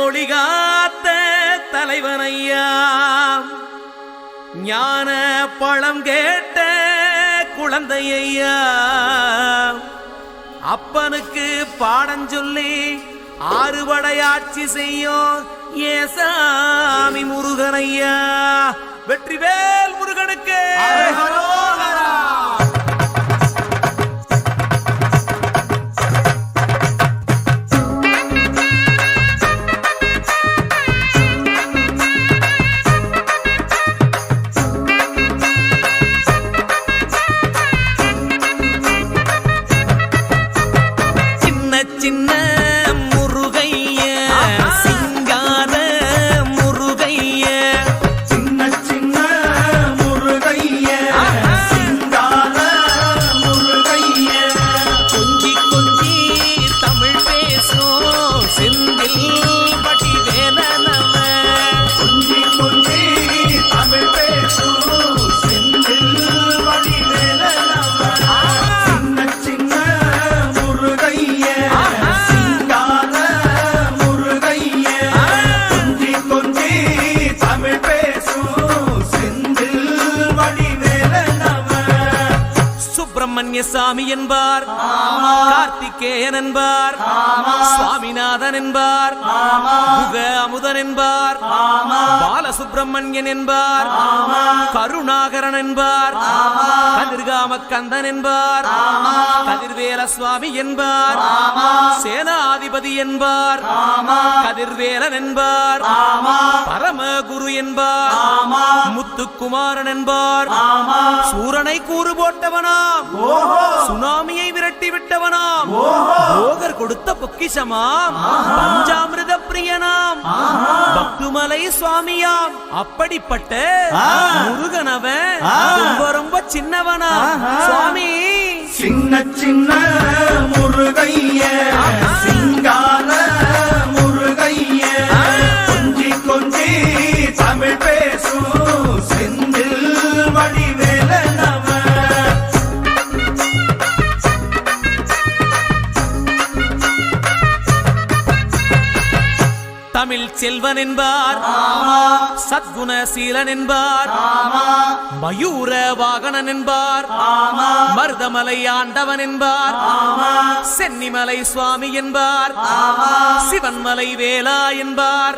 மொழி காத்த தலைவனையா, ஞான பழம் கேட்ட குழந்தையா, அப்பனுக்கு பாடம் சொல்லி ஆறுபடையாட்சி செய்யும் ஏசாமி முருகனையா. வெற்றிவேல் முருகனுக்கு. சின்ன முருகைய சிங்கார முருகைய, சின்ன சின்ன முருகைய சிங்கார முருகைய, கொஞ்சி கொஞ்சி தமிழ் பேசும் செந்தில் வடிவேலனவ, கொஞ்சி கொஞ்சி தமிழ் பேசும் செந்தில் வடிவேலனவ, சின்ன சின்ன முருகைய சிங்கார முருகைய, கொஞ்சி கொஞ்சி தமிழ் பேசும் செந்தில் வடிவேலனவ. சுப்பிரமணிய சாமி என்பார், கார்த்திகேயன் என்பார், சுவாமிநாதன் என்பார், முக அமுதன் என்பார், பாலசுப்பிரமணியன் என்பார், கருணாகரன் என்பார், கதிர்காம கந்தன் என்பார், கதிர்வேல சுவாமி என்பார், சேனாதிபதி என்பார், கதிர்வேலன் என்பார், பரமகுரு என்பார், முத்துக்குமாரன் என்பார், சூரனை கூறு போட்டவனாம், சுனாமியை விரட்டி விட்டவனாம், போகர் கொடுத்த பொக்கிஷமாம், பஞ்சாமிர்த பிரியனாம், பக்துமலை சுவாமியாம். அப்படிப்பட்ட முருகனவன் ரொம்ப ரொம்ப சின்னவனா சுவாமி. சின்ன சின்ன முருகைய சிங்கார முருகைய, கொஞ்சி கொஞ்சி தமிழ் பேசும் செந்தில் வடிவேலனவ. தமிழ் செல்வன் என்பார், சத்குணசீலன் என்பார், மயூர வாகனன் என்பார், மருதமலை ஆண்டவன் என்பார், சென்னிமலை சுவாமி என்பார், சிவன்மலை வேலா என்பார்,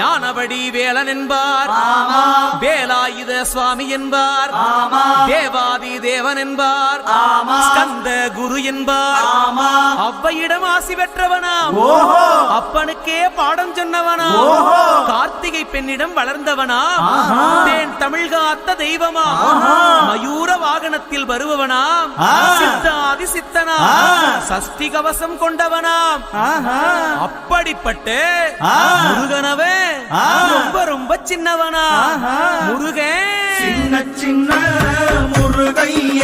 ஞானவடி வேலன் என்பார், வேலாயுத சுவாமி என்பார், தேவாதி தேவன் என்பார், ஸ்கந்த குரு என்பார், அவ்வையிடம் ஆசி பெற்றவனாம், அப்பனுக்கே பாடம் சொன்னவனா, கார்த்திகை பெண்ணிடம் வளர்ந்தவனா, தேன் தமிழ் காத்த தெய்வமா, மயூர வாகனத்தில் வருபவனாம், சித்தாதி சித்தனா, சஷ்டி கவசம் கொண்டவனாம். அப்படிப்பட்ட முருகனவே ரொம்ப ரொம்ப சின்னவனா முருகன். சின்ன சின்ன முருகைய